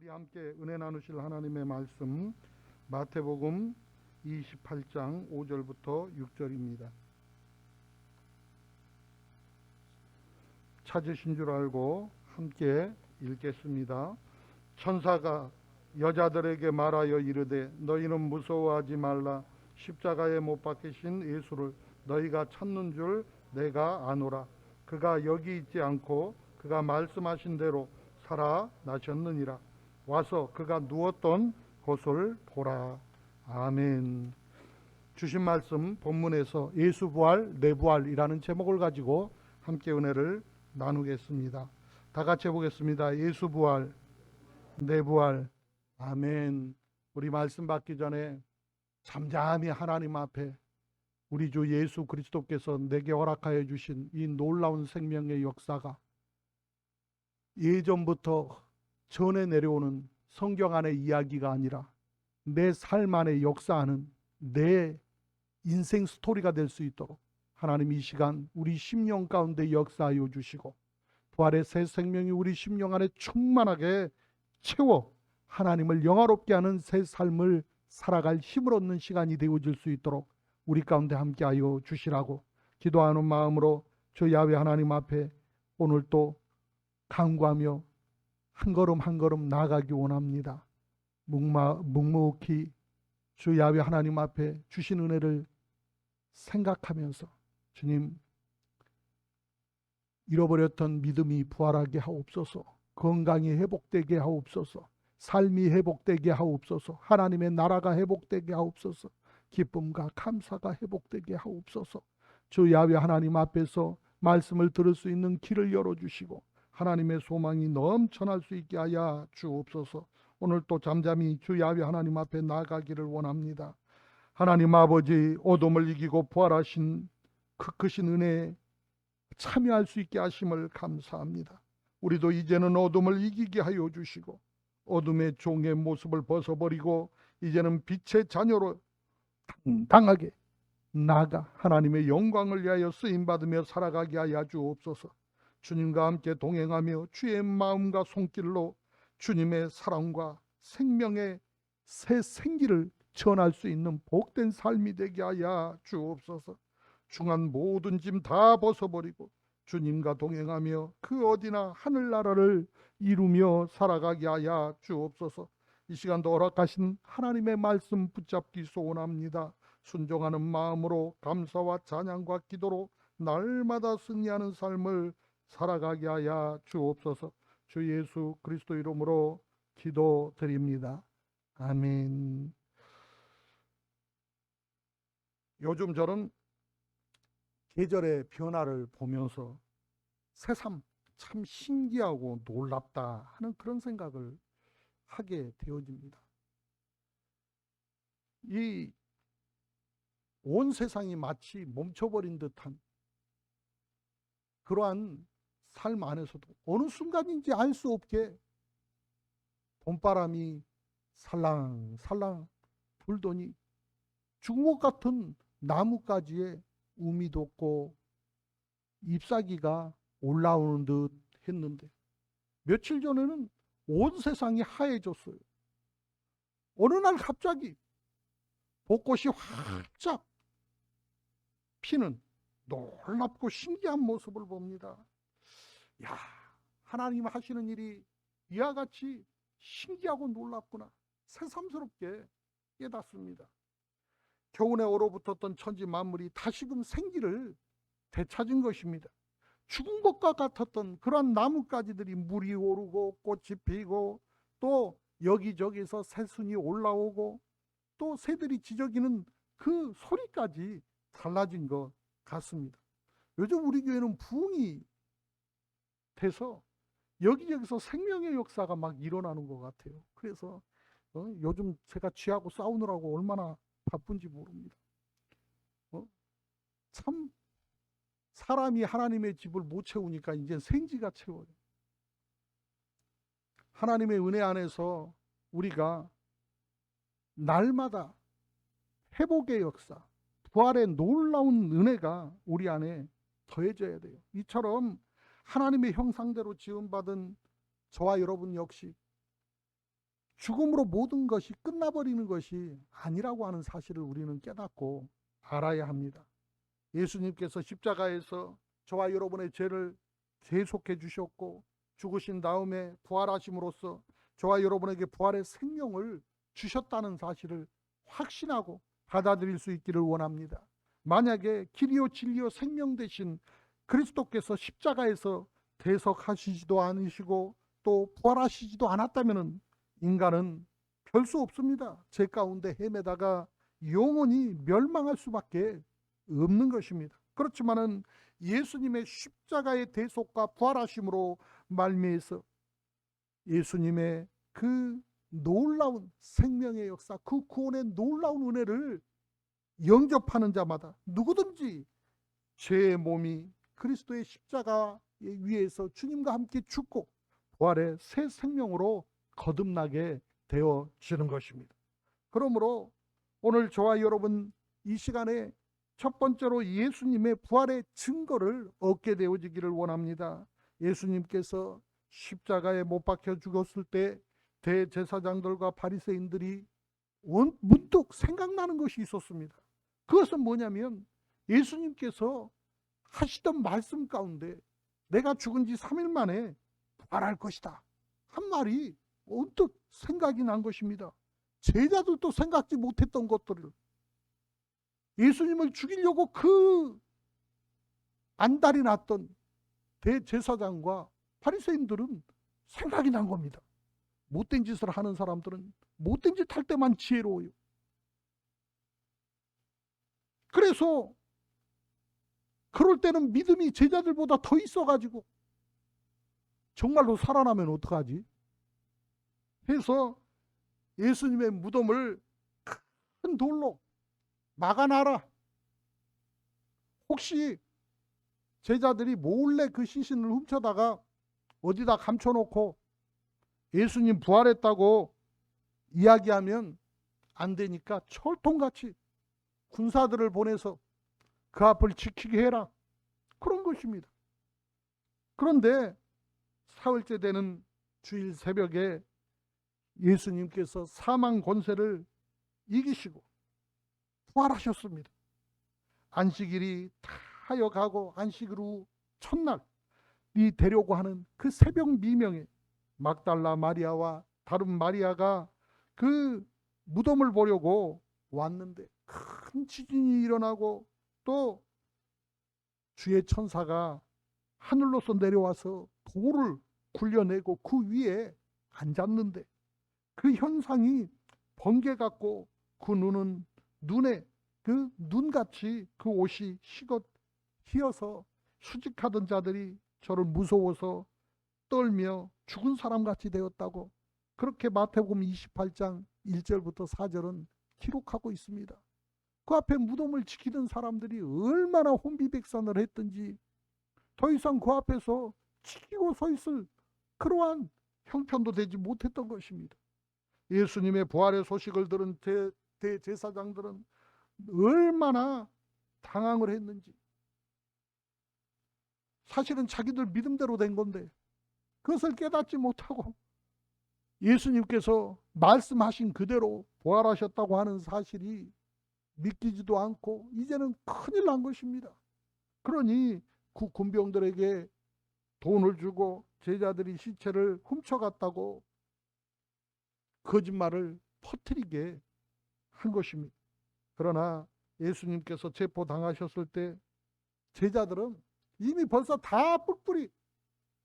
함께 은혜 나누실 하나님의 말씀 마태복음 28장 5절부터 6절입니다. 찾으신 줄 알고 함께 읽겠습니다. 천사가 여자들에게 말하여 이르되 너희는 무서워하지 말라. 십자가에 못 박히신 예수를 너희가 찾는 줄 내가 아노라. 그가 여기 있지 않고 그가 말씀하신 대로 살아나셨느니라. 와서 그가 누웠던 곳을 보라. 아멘. 주신 말씀 본문에서 예수 부활 내 부활이라는 제목을 가지고 함께 은혜를 나누겠습니다. 다 같이 해보겠습니다. 예수 부활 내 부활. 아멘. 우리 말씀 받기 전에 잠잠히 하나님 앞에 우리 주 예수 그리스도께서 내게 허락하여 주신 이 놀라운 생명의 역사가 예전부터 전해 내려오는 성경 안의 이야기가 아니라 내 삶 안에 역사하는 내 인생 스토리가 될 수 있도록 하나님 이 시간 우리 심령 가운데 역사하여 주시고 부활의 새 생명이 우리 심령 안에 충만하게 채워 하나님을 영화롭게 하는 새 삶을 살아갈 힘을 얻는 시간이 되어질 수 있도록 우리 가운데 함께하여 주시라고 기도하는 마음으로 주 야훼 하나님 앞에 오늘 또 간구하며 한 걸음 한 걸음 나아가기 원합니다. 묵묵히 주 야훼 하나님 앞에 주신 은혜를 생각하면서 주님, 잃어버렸던 믿음이 부활하게 하옵소서, 건강이 회복되게 하옵소서, 삶이 회복되게 하옵소서, 하나님의 나라가 회복되게 하옵소서, 기쁨과 감사가 회복되게 하옵소서. 주 야훼 하나님 앞에서 말씀을 들을 수 있는 길을 열어주시고 하나님의 소망이 넘쳐날 수 있게 하여 주옵소서. 오늘 또 잠잠히 주 야훼 하나님 앞에 나아가기를 원합니다. 하나님 아버지, 어둠을 이기고 부활하신 그 크신 은혜에 참여할 수 있게 하심을 감사합니다. 우리도 이제는 어둠을 이기게 하여 주시고 어둠의 종의 모습을 벗어버리고 이제는 빛의 자녀로 당당하게 나아가 하나님의 영광을 위하여 쓰임받으며 살아가게 하여 주옵소서. 주님과 함께 동행하며 주의 마음과 손길로 주님의 사랑과 생명의 새 생기를 전할 수 있는 복된 삶이 되게 하여 주옵소서. 중한 모든 짐 다 벗어버리고 주님과 동행하며 그 어디나 하늘나라를 이루며 살아가게 하여 주옵소서. 이 시간도 허락하신 하나님의 말씀 붙잡기 소원합니다. 순종하는 마음으로 감사와 찬양과 기도로 날마다 승리하는 삶을 살아가게 하여 주옵소서. 주 예수 그리스도 이름으로 기도드립니다. 아멘. 요즘 저는 계절의 변화를 보면서 새삼 참 신기하고 놀랍다 하는 그런 생각을 하게 되어집니다. 이 온 세상이 마치 멈춰버린 듯한 그러한 삶 안에서도 어느 순간인지 알 수 없게 봄바람이 살랑살랑 불더니 주먹 같은 나뭇가지에 우미 돋고 잎사귀가 올라오는 듯 했는데 며칠 전에는 온 세상이 하얘졌어요. 어느 날 갑자기 벚꽃이 활짝 피는 놀랍고 신기한 모습을 봅니다. 야, 하나님 하시는 일이 이와 같이 신기하고 놀랍구나 새삼스럽게 깨닫습니다. 겨우내 얼어붙었던 천지 만물이 다시금 생기를 되찾은 것입니다. 죽은 것과 같았던 그런 나뭇가지들이 물이 오르고 꽃이 피고 또 여기저기서 새순이 올라오고 또 새들이 지저귀는 그 소리까지 달라진 것 같습니다. 요즘 우리 교회는 부흥이 돼서 여기저기서 생명의 역사가 막 일어나는 것 같아요. 그래서 요즘 제가 쥐하고 싸우느라고 얼마나 바쁜지 모릅니다. 참 사람이 하나님의 집을 못 채우니까 이제 생지가 채워요. 하나님의 은혜 안에서 우리가 날마다 회복의 역사, 부활의 놀라운 은혜가 우리 안에 더해져야 돼요. 이처럼 하나님의 형상대로 지음받은 저와 여러분 역시 죽음으로 모든 것이 끝나버리는 것이 아니라고 하는 사실을 우리는 깨닫고 알아야 합니다. 예수님께서 십자가에서 저와 여러분의 죄를 대속해 주셨고 죽으신 다음에 부활하심으로써 저와 여러분에게 부활의 생명을 주셨다는 사실을 확신하고 받아들일 수 있기를 원합니다. 만약에 길이요 진리요 생명 되신 그리스도께서 십자가에서 대속하시지도 않으시고 또 부활하시지도 않았다면 인간은 별 수 없습니다. 죄 가운데 헤매다가 영원히 멸망할 수밖에 없는 것입니다. 그렇지만은 예수님의 십자가의 대속과 부활하심으로 말미에서 예수님의 그 놀라운 생명의 역사, 그 구원의 놀라운 은혜를 영접하는 자마다 누구든지 죄의 몸이 그리스도의 십자가 위에서 주님과 함께 죽고 부활의 새 생명으로 거듭나게 되어지는 것입니다. 그러므로 오늘 저와 여러분 이 시간에 첫 번째로 예수님의 부활의 증거를 얻게 되어지기를 원합니다. 예수님께서 십자가에 못 박혀 죽었을 때 대제사장들과 바리새인들이 문득 생각나는 것이 있었습니다. 그것은 뭐냐면 예수님께서 하시던 말씀 가운데 내가 죽은 지 3일 만에 부활할 것이다 한 말이 언뜻 생각이 난 것입니다. 제자들도 생각지 못했던 것들을 예수님을 죽이려고 그 안달이 났던 대제사장과 바리새인들은 생각이 난 겁니다. 못된 짓을 하는 사람들은 못된 짓 할 때만 지혜로워요. 그래서 그럴 때는 믿음이 제자들보다 더 있어가지고 정말로 살아나면 어떡하지? 해서 예수님의 무덤을 큰 돌로 막아놔라. 혹시 제자들이 몰래 그 시신을 훔쳐다가 어디다 감춰놓고 예수님 부활했다고 이야기하면 안 되니까 철통같이 군사들을 보내서 그 앞을 지키게 해라. 그런 것입니다. 그런데 사흘째 되는 주일 새벽에 예수님께서 사망 권세를 이기시고 부활하셨습니다. 안식일이 다 하여가고 안식일 후 첫날이 되려고 하는 그 새벽 미명에 막달라 마리아와 다른 마리아가 그 무덤을 보려고 왔는데 큰 지진이 일어나고 또 주의 천사가 하늘로서 내려와서 돌을 굴려내고 그 위에 앉았는데 그 현상이 번개 같고 그 눈은 눈에 그 눈같이 그 옷이 휘어서 수직하던 자들이 저를 무서워서 떨며 죽은 사람같이 되었다고 그렇게 마태복음 28장 1절부터 4절은 기록하고 있습니다. 그 앞에 무덤을 지키던 사람들이 얼마나 혼비백산을 했든지 더 이상 그 앞에서 지키고 서 있을 그러한 형편도 되지 못했던 것입니다. 예수님의 부활의 소식을 들은 대제사장들은 얼마나 당황을 했는지. 사실은 자기들 믿음대로 된 건데 그것을 깨닫지 못하고 예수님께서 말씀하신 그대로 부활하셨다고 하는 사실이 믿기지도 않고 이제는 큰일 난 것입니다. 그러니 그 군병들에게 돈을 주고 제자들이 시체를 훔쳐갔다고 거짓말을 퍼뜨리게 한 것입니다. 그러나 예수님께서 체포당하셨을 때 제자들은 이미 벌써 다 뿔뿔이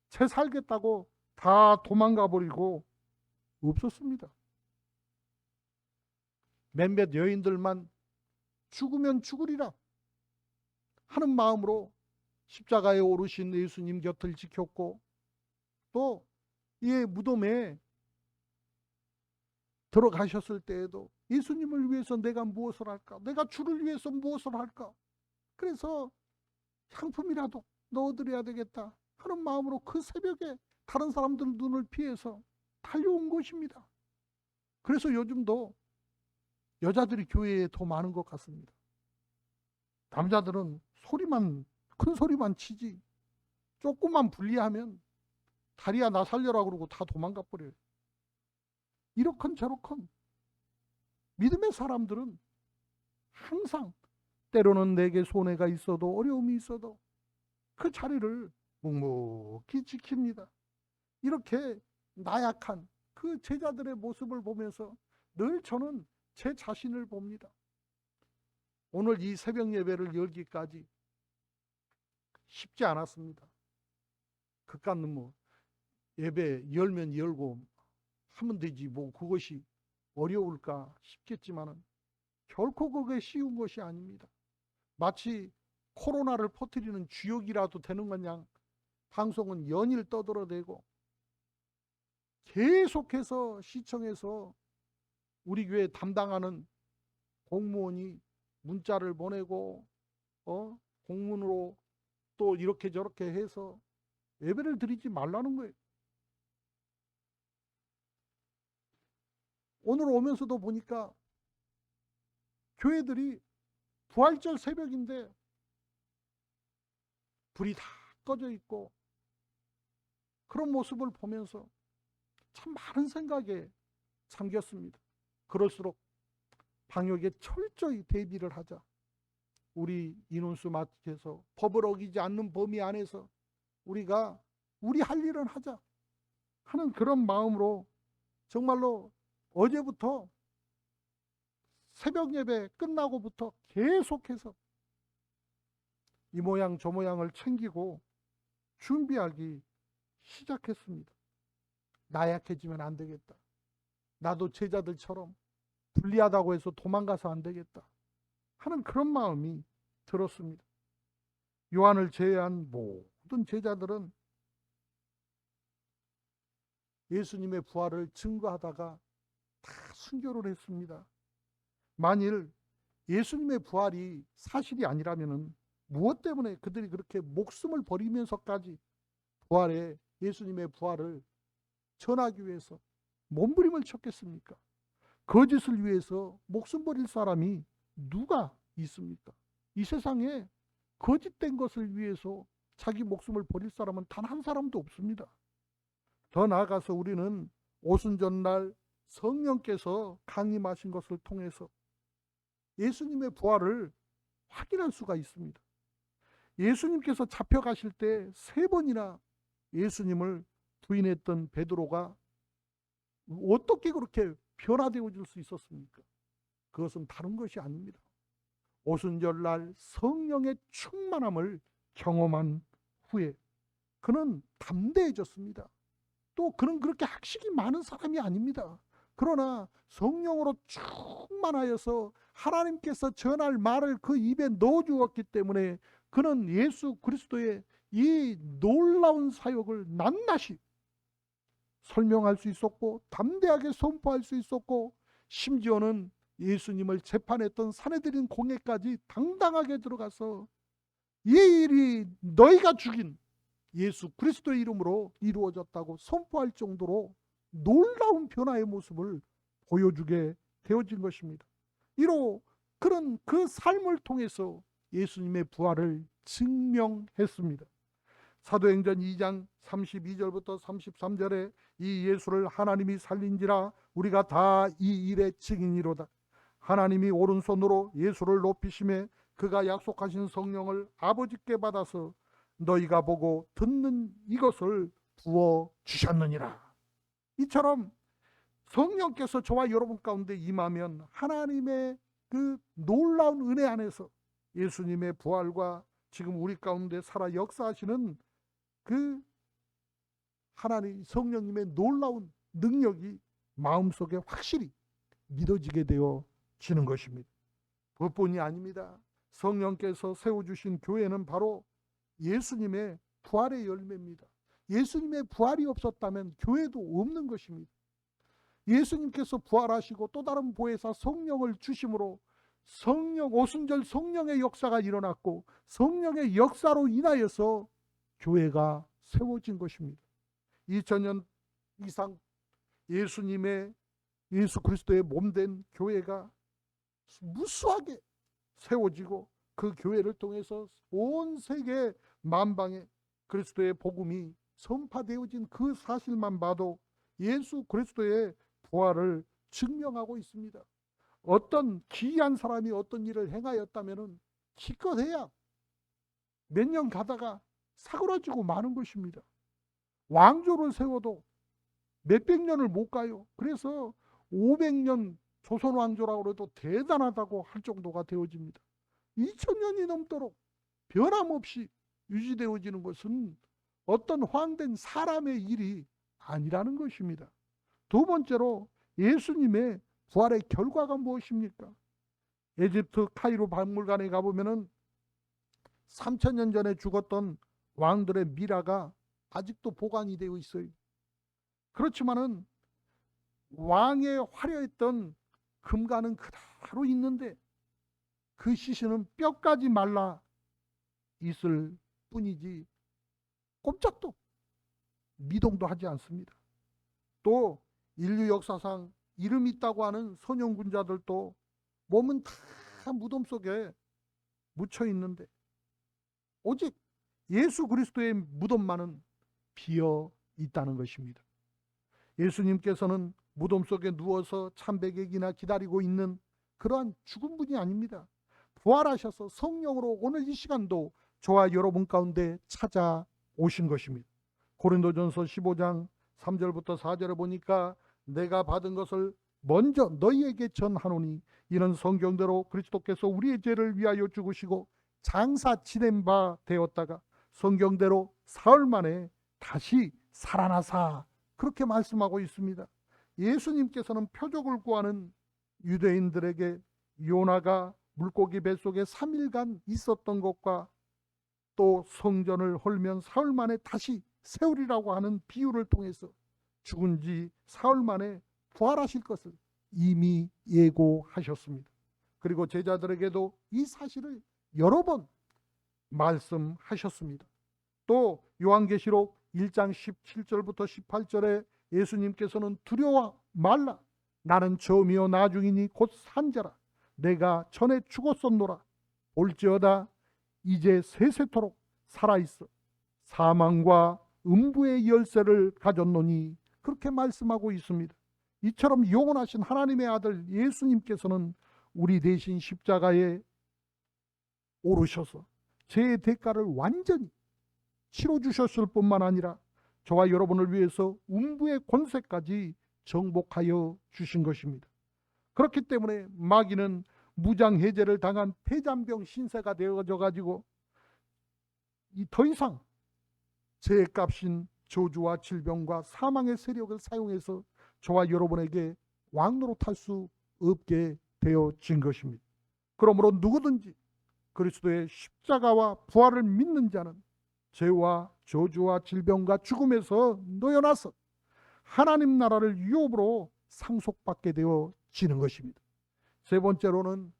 채 살겠다고 다 도망가 버리고 없었습니다. 몇몇 여인들만 죽으면 죽으리라 하는 마음으로 십자가에 오르신 예수님 곁을 지켰고 또 이 무덤에 들어가셨을 때에도 예수님을 위해서 내가 무엇을 할까? 내가 주를 위해서 무엇을 할까? 그래서 상품이라도 넣어드려야 되겠다 하는 마음으로 그 새벽에 다른 사람들 눈을 피해서 달려온 것입니다. 그래서 요즘도 여자들이 교회에 더 많은 것 같습니다. 남자들은 큰 소리만 치지 조금만 불리하면 다리야 나 살려라 그러고 다 도망가 버려요. 이렇건 저렇건 믿음의 사람들은 항상 때로는 내게 손해가 있어도 어려움이 있어도 그 자리를 묵묵히 지킵니다. 이렇게 나약한 그 제자들의 모습을 보면서 늘 저는 제 자신을 봅니다. 오늘 이 새벽 예배를 열기까지 쉽지 않았습니다. 그깟 뭐 예배 열면 열고 하면 되지 뭐 그것이 어려울까 싶겠지만은 결코 그게 쉬운 것이 아닙니다. 마치 코로나를 퍼뜨리는 주역이라도 되는 것냥 방송은 연일 떠들어대고 계속해서 시청에서 우리 교회 담당하는 공무원이 문자를 보내고 공문으로 또 이렇게 저렇게 해서 예배를 드리지 말라는 거예요. 오늘 오면서도 보니까 교회들이 부활절 새벽인데 불이 다 꺼져 있고 그런 모습을 보면서 참 많은 생각에 잠겼습니다. 그럴수록 방역에 철저히 대비를 하자. 우리 인원수 맞춰서 법을 어기지 않는 범위 안에서 우리가 우리 할 일은 하자 하는 그런 마음으로 정말로 어제부터 새벽 예배 끝나고부터 계속해서 이 모양 저 모양을 챙기고 준비하기 시작했습니다. 나약해지면 안 되겠다. 나도 제자들처럼 불리하다고 해서 도망가서 안 되겠다 하는 그런 마음이 들었습니다. 요한을 제외한 모든 제자들은 예수님의 부활을 증거하다가 다 순교를 했습니다. 만일 예수님의 부활이 사실이 아니라면 무엇 때문에 그들이 그렇게 목숨을 버리면서까지 예수님의 부활을 전하기 위해서 몸부림을 쳤겠습니까? 거짓을 위해서 목숨 버릴 사람이 누가 있습니까? 이 세상에 거짓된 것을 위해서 자기 목숨을 버릴 사람은 단 한 사람도 없습니다. 더 나아가서 우리는 오순절날 성령께서 강림하신 것을 통해서 예수님의 부활을 확인할 수가 있습니다. 예수님께서 잡혀가실 때 3번이나 예수님을 부인했던 베드로가 어떻게 그렇게 변화되어질 수 있었습니까? 그것은 다른 것이 아닙니다. 오순절날 성령의 충만함을 경험한 후에 그는 담대해졌습니다. 또 그는 그렇게 학식이 많은 사람이 아닙니다. 그러나 성령으로 충만하여서 하나님께서 전할 말을 그 입에 넣어주었기 때문에 그는 예수 그리스도의 이 놀라운 사역을 낱낱이 설명할 수 있었고 담대하게 선포할 수 있었고 심지어는 예수님을 재판했던 사내들인 공회까지 당당하게 들어가서 이 일이 너희가 죽인 예수 그리스도의 이름으로 이루어졌다고 선포할 정도로 놀라운 변화의 모습을 보여주게 되어진 것입니다. 이로 그런 그 삶을 통해서 예수님의 부활을 증명했습니다. 사도행전 2장 32절부터 33절에 이 예수를 하나님이 살린지라 우리가 다 이 일의 증인이로다. 하나님이 오른손으로 예수를 높이심에 그가 약속하신 성령을 아버지께 받아서 너희가 보고 듣는 이것을 부어주셨느니라. 이처럼 성령께서 저와 여러분 가운데 임하면 하나님의 그 놀라운 은혜 안에서 예수님의 부활과 지금 우리 가운데 살아 역사하시는 그 하나님 성령님의 놀라운 능력이 마음속에 확실히 믿어지게 되어지는 것입니다. 그것뿐이 아닙니다. 성령께서 세워주신 교회는 바로 예수님의 부활의 열매입니다. 예수님의 부활이 없었다면 교회도 없는 것입니다. 예수님께서 부활하시고 또 다른 보혜사 성령을 주심으로 오순절 성령의 역사가 일어났고 성령의 역사로 인하여서 교회가 세워진 것입니다. 2000년 이상 예수 그리스도의 몸된 교회가 무수하게 세워지고 그 교회를 통해서 온 세계 만방에 그리스도의 복음이 선파되어진 그 사실만 봐도 예수 그리스도의 부활을 증명하고 있습니다. 어떤 기이한 사람이 어떤 일을 행하였다면 기껏해야 몇 년 가다가 사그러지고 마는 것입니다. 왕조를 세워도 몇백 년을 못 가요. 그래서 500년 조선 왕조라고 해도 대단하다고 할 정도가 되어집니다. 2000년이 넘도록 변함없이 유지되어지는 것은 어떤 허황된 사람의 일이 아니라는 것입니다. 두 번째로 예수님의 부활의 결과가 무엇입니까? 에집트 카이로 박물관에 가보면은 3000년 전에 죽었던 왕들의 미라가 아직도 보관이 되어 있어요. 그렇지만은 왕의 화려했던 금관은 그대로 있는데 그 시신은 뼈까지 말라 있을 뿐이지 꼼짝도 미동도 하지 않습니다. 또 인류 역사상 이름 있다고 하는 선용군자들도 몸은 다 무덤 속에 묻혀 있는데 오직 예수 그리스도의 무덤만은 비어 있다는 것입니다. 예수님께서는 무덤 속에 누워서 참배객이나 기다리고 있는 그러한 죽은 분이 아닙니다. 부활하셔서 성령으로 오늘 이 시간도 저와 여러분 가운데 찾아오신 것입니다. 고린도전서 15장 3절부터 4절에 보니까 내가 받은 것을 먼저 너희에게 전하노니 이는 성경대로 그리스도께서 우리의 죄를 위하여 죽으시고 장사 지낸 바 되었다가 성경대로 사흘 만에 다시 살아나사 그렇게 말씀하고 있습니다. 예수님께서는 표적을 구하는 유대인들에게 요나가 물고기 뱃속에 3일간 있었던 것과 또 성전을 헐면 사흘 만에 다시 세우리라고 하는 비유를 통해서 죽은 지 사흘 만에 부활하실 것을 이미 예고하셨습니다. 그리고 제자들에게도 이 사실을 여러 번 말씀하셨습니다. 또 요한계시록 1장 17절부터 18절에 예수님께서는 두려워 말라 나는 처음이요 나중이니 곧 산자라 내가 전에 죽었었노라 올지어다 이제 세세토록 살아있어 사망과 음부의 열쇠를 가졌노니 그렇게 말씀하고 있습니다. 이처럼 영원하신 하나님의 아들 예수님께서는 우리 대신 십자가에 오르셔서 죄의 대가를 완전히 치러주셨을 뿐만 아니라 저와 여러분을 위해서 음부의 권세까지 정복하여 주신 것입니다. 그렇기 때문에 마귀는 무장해제를 당한 폐잔병 신세가 되어져 가지고 더 이상 죄값인 저주와 질병과 사망의 세력을 사용해서 저와 여러분에게 왕노릇할 수 없게 되어진 것입니다. 그러므로 누구든지 그리스도의 십자가와 부활을 믿는 자는 죄와 저주와 질병과 죽음에서 놓여나서 하나님 나라를 유업으로 상속받게 되어지는 것입니다. 세 번째로는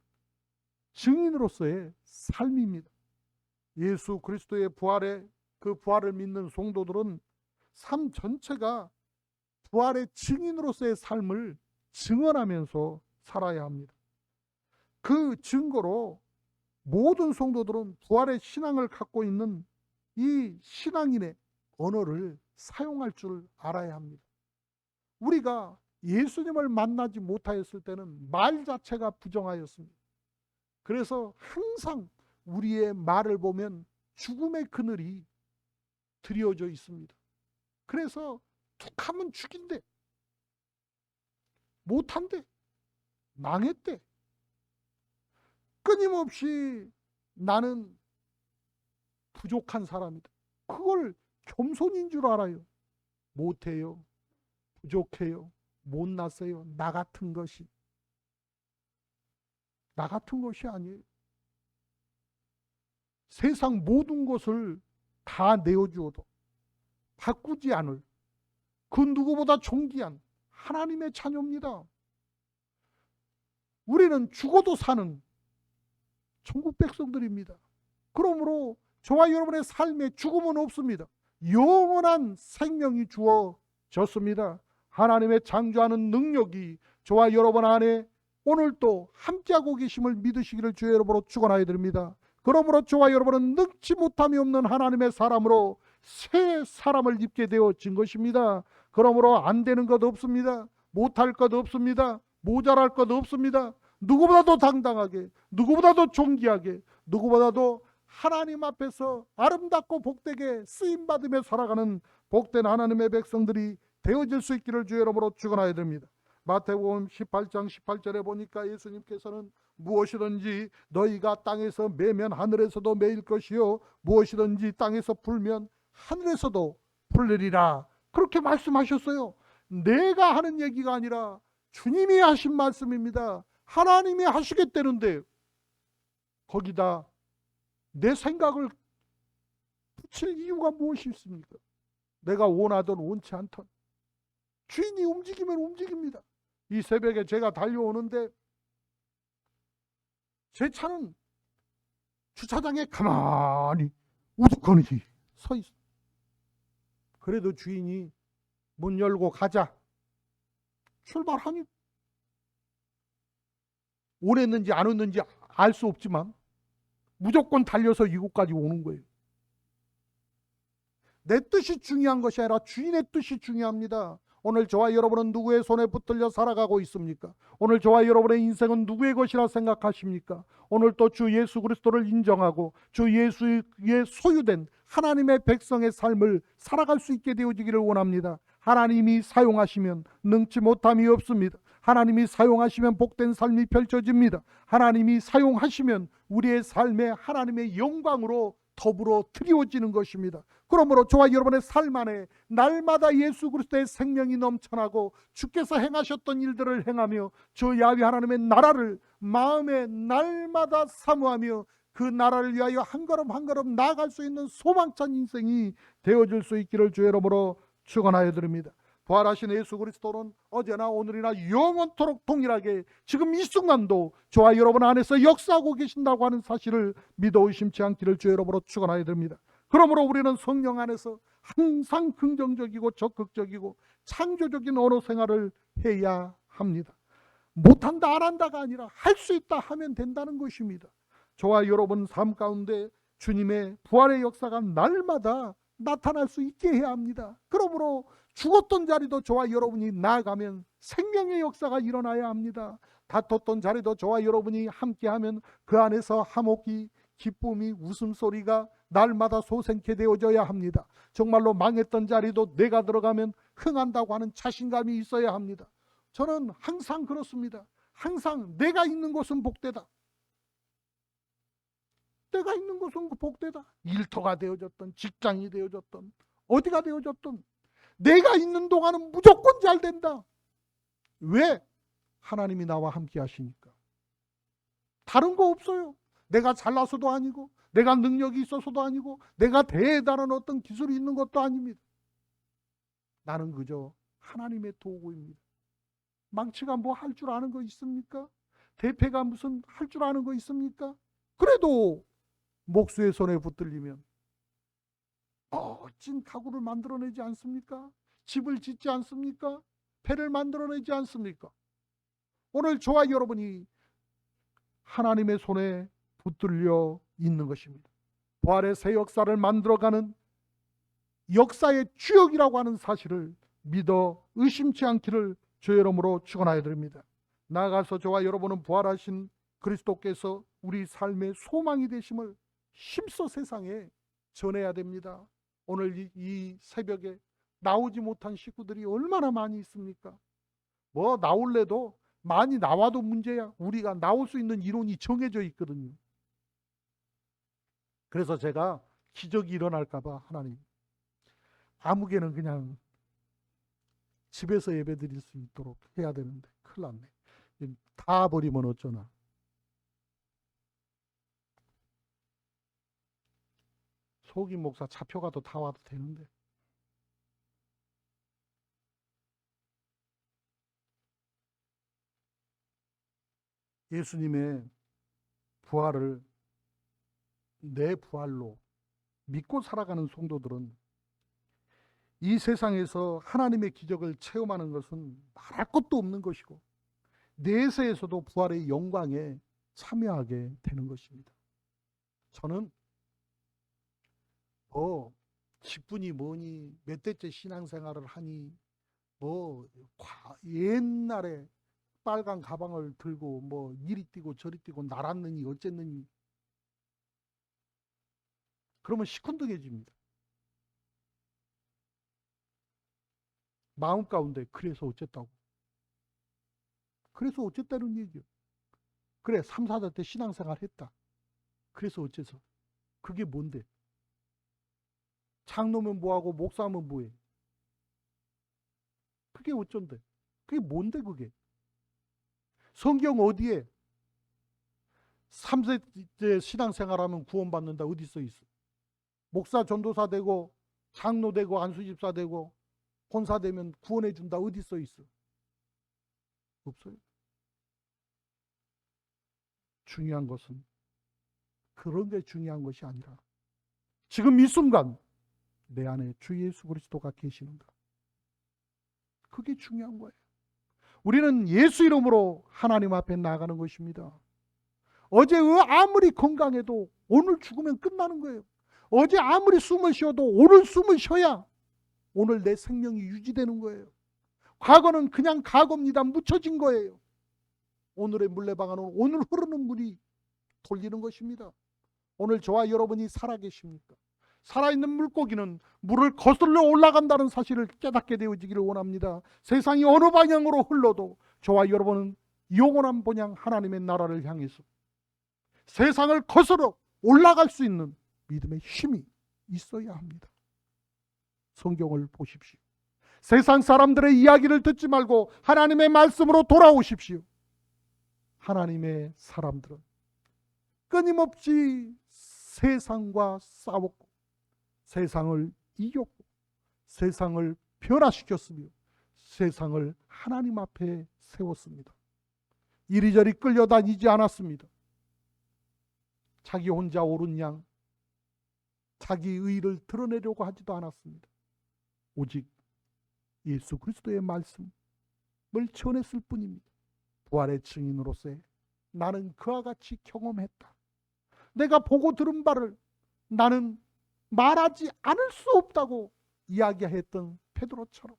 증인으로서의 삶입니다. 예수 그리스도의 그 부활을 믿는 성도들은 삶 전체가 부활의 증인으로서의 삶을 증언하면서 살아야 합니다. 그 증거로 모든 성도들은 부활의 신앙을 갖고 있는 이 신앙인의 언어를 사용할 줄 알아야 합니다. 우리가 예수님을 만나지 못하였을 때는 말 자체가 부정하였습니다. 그래서 항상 우리의 말을 보면 죽음의 그늘이 드리워져 있습니다. 그래서 툭하면 죽인대, 못한대, 망했대. 끊임없이 나는 부족한 사람이다. 그걸 겸손인 줄 알아요. 못해요, 부족해요, 못났어요. 나 같은 것이 아니에요. 세상 모든 것을 다 내어주어도 바꾸지 않을 그 누구보다 존귀한 하나님의 자녀입니다. 우리는 죽어도 사는 천국 백성들입니다. 그러므로 저와 여러분의 삶에 죽음은 없습니다. 영원한 생명이 주어졌습니다. 하나님의 창조하는 능력이 저와 여러분 안에 오늘도 함께하고 계심을 믿으시기를 주의 여러분으로 축원하여 드립니다. 그러므로 저와 여러분은 늙지 못함이 없는 하나님의 사람으로 새 사람을 입게 되어진 것입니다. 그러므로 안 되는 것 없습니다. 못할 것 없습니다. 모자랄 것 없습니다. 누구보다도 당당하게, 누구보다도 존귀하게, 누구보다도 하나님 앞에서 아름답고 복되게 쓰임받으며 살아가는 복된 하나님의 백성들이 되어질 수 있기를 주의 이름으로 축원하여 드립니다. 마태복음 18장 18절에 보니까 예수님께서는 무엇이든지 너희가 땅에서 매면 하늘에서도 매일 것이요 무엇이든지 땅에서 풀면 하늘에서도 풀리리라, 그렇게 말씀하셨어요. 내가 하는 얘기가 아니라 주님이 하신 말씀입니다. 하나님이 하시겠다는데 거기다 내 생각을 붙일 이유가 무엇이 있습니까? 내가 원하든 원치 않든 주인이 움직이면 움직입니다. 이 새벽에 제가 달려오는데 제 차는 주차장에 가만히 우두커니 서 있어. 그래도 주인이 문 열고 가자 출발하니 오랬는지 안 왔는지 알 수 없지만 무조건 달려서 이곳까지 오는 거예요. 내 뜻이 중요한 것이 아니라 주인의 뜻이 중요합니다. 오늘 저와 여러분은 누구의 손에 붙들려 살아가고 있습니까? 오늘 저와 여러분의 인생은 누구의 것이라 생각하십니까? 오늘 또 주 예수 그리스도를 인정하고 주 예수의 소유된 하나님의 백성의 삶을 살아갈 수 있게 되어지기를 원합니다. 하나님이 사용하시면 능치 못함이 없습니다. 하나님이 사용하시면 복된 삶이 펼쳐집니다. 하나님이 사용하시면 우리의 삶에 하나님의 영광으로 더불어 드리워지는 것입니다. 그러므로 저와 여러분의 삶 안에 날마다 예수 그리스도의 생명이 넘쳐나고 주께서 행하셨던 일들을 행하며 저 야훼 하나님의 나라를 마음에 날마다 사모하며 그 나라를 위하여 한 걸음 한 걸음 나아갈 수 있는 소망찬 인생이 되어질 수 있기를 주의 이름으로 축원하여 드립니다. 부활하신 예수 그리스도는 어제나 오늘이나 영원토록 동일하게 지금 이 순간도 저와 여러분 안에서 역사하고 계신다고 하는 사실을 믿어 의심치 않기를 주의 이름으로 축원하여 드립니다. 그러므로 우리는 성령 안에서 항상 긍정적이고 적극적이고 창조적인 언어 생활을 해야 합니다. 못한다 안 한다가 아니라 할 수 있다 하면 된다는 것입니다. 저와 여러분 삶 가운데 주님의 부활의 역사가 날마다 나타날 수 있게 해야 합니다. 그러므로 죽었던 자리도 저와 여러분이 나아가면 생명의 역사가 일어나야 합니다. 다퉜던 자리도 저와 여러분이 함께하면 그 안에서 화목이, 기쁨이, 웃음소리가 날마다 솟게 되어져야 합니다. 정말로 망했던 자리도 내가 들어가면 흥한다고 하는 자신감이 있어야 합니다. 저는 항상 그렇습니다. 항상 내가 있는 곳은 복되다. 내가 있는 곳은 복되다. 일터가 되어졌던, 직장이 되어졌던, 어디가 되어졌던 내가 있는 동안은 무조건 잘 된다. 왜? 하나님이 나와 함께 하시니까. 다른 거 없어요. 내가 잘나서도 아니고 내가 능력이 있어서도 아니고 내가 대단한 어떤 기술이 있는 것도 아닙니다. 나는 그저 하나님의 도구입니다. 망치가 뭐 할 줄 아는 거 있습니까? 대패가 무슨 할 줄 아는 거 있습니까? 그래도 목수의 손에 붙들리면 멋진 가구를 만들어내지 않습니까? 집을 짓지 않습니까? 배를 만들어내지 않습니까? 오늘 저와 여러분이 하나님의 손에 붙들려 있는 것입니다. 부활의 새 역사를 만들어가는 역사의 주역이라고 하는 사실을 믿어 의심치 않기를 주의 이름으로 축원하여 드립니다. 나아가서 저와 여러분은 부활하신 그리스도께서 우리 삶의 소망이 되심을 힘써 세상에 전해야 됩니다. 오늘 이 새벽에 나오지 못한 식구들이 얼마나 많이 있습니까? 뭐 나올래도 많이 나와도 문제야. 우리가 나올 수 있는 이론이 정해져 있거든요. 그래서 제가 기적이 일어날까 봐 하나님 아무개는 그냥 집에서 예배 드릴 수 있도록 해야 되는데 큰일 났네. 다 버리면 어쩌나. 속임 목사 차표가도 다 와도 되는데. 예수님의 부활을 내 부활로 믿고 살아가는 성도들은 이 세상에서 하나님의 기적을 체험하는 것은 말할 것도 없는 것이고 내세에서도 부활의 영광에 참여하게 되는 것입니다. 저는 직분이 뭐니 몇 대째 신앙생활을 하니 뭐 옛날에 빨간 가방을 들고 뭐 이리 뛰고 저리 뛰고 날았느니 어쨌느니 그러면 시큰둥해집니다. 마음 가운데 그래서 어쨌다고. 그래서 어쨌다는 얘기요. 그래 3, 4대 때 신앙생활 했다. 그래서 어째서. 그게 뭔데? 장로면 뭐하고 목사면 뭐해? 그게 어쩐데? 그게 뭔데 그게? 성경 어디에 3세째 신앙생활하면 구원받는다 어디 써 있어? 목사 전도사 되고 장로 되고 안수집사 되고 권사 되면 구원해 준다 어디 써 있어? 없어요. 중요한 것은 그런 게 중요한 것이 아니라 지금 이 순간 내 안에 주 예수 그리스도가 계시는가? 그게 중요한 거예요. 우리는 예수 이름으로 하나님 앞에 나가는 것입니다. 어제 아무리 건강해도 오늘 죽으면 끝나는 거예요. 어제 아무리 숨을 쉬어도 오늘 숨을 쉬어야 오늘 내 생명이 유지되는 거예요. 과거는 그냥 과거입니다. 묻혀진 거예요. 오늘의 물레방아는 오늘 흐르는 물이 돌리는 것입니다. 오늘 저와 여러분이 살아계십니까? 살아있는 물고기는 물을 거슬러 올라간다는 사실을 깨닫게 되어지기를 원합니다. 세상이 어느 방향으로 흘러도 저와 여러분은 영원한 본향 하나님의 나라를 향해서 세상을 거슬러 올라갈 수 있는 믿음의 힘이 있어야 합니다. 성경을 보십시오. 세상 사람들의 이야기를 듣지 말고 하나님의 말씀으로 돌아오십시오. 하나님의 사람들은 끊임없이 세상과 싸웠고 세상을 이겼고 세상을 변화시켰으며 세상을 하나님 앞에 세웠습니다. 이리저리 끌려다니지 않았습니다. 자기 혼자 옳은 양, 자기 의를 드러내려고 하지도 않았습니다. 오직 예수 그리스도의 말씀을 전했을 뿐입니다. 부활의 증인으로서 나는 그와 같이 경험했다. 내가 보고 들은 바를 나는 말하지 않을 수 없다고 이야기했던 베드로처럼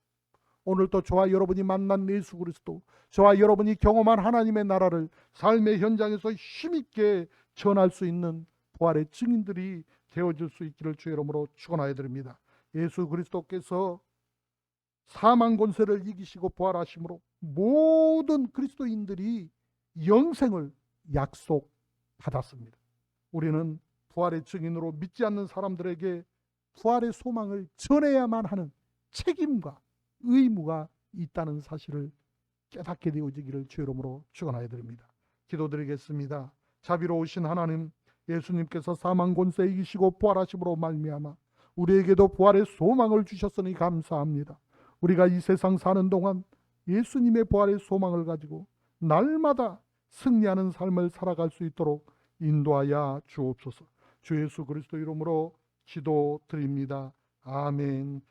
오늘도 저와 여러분이 만난 예수 그리스도, 저와 여러분이 경험한 하나님의 나라를 삶의 현장에서 힘있게 전할 수 있는 부활의 증인들이 되어질 수 있기를 주의 이름으로 축원하여 드립니다. 예수 그리스도께서 사망 권세를 이기시고 부활하심으로 모든 그리스도인들이 영생을 약속받았습니다. 우리는 부활의 증인으로 믿지 않는 사람들에게 부활의 소망을 전해야만 하는 책임과 의무가 있다는 사실을 깨닫게 되어지기를 주의 이름으로 축원하여 드립니다. 기도드리겠습니다. 자비로우신 하나님, 예수님께서 사망 권세 이기시고 부활하심으로 말미암아 우리에게도 부활의 소망을 주셨으니 감사합니다. 우리가 이 세상 사는 동안 예수님의 부활의 소망을 가지고 날마다 승리하는 삶을 살아갈 수 있도록 인도하여 주옵소서. 주 예수 그리스도 이름으로 기도드립니다. 아멘.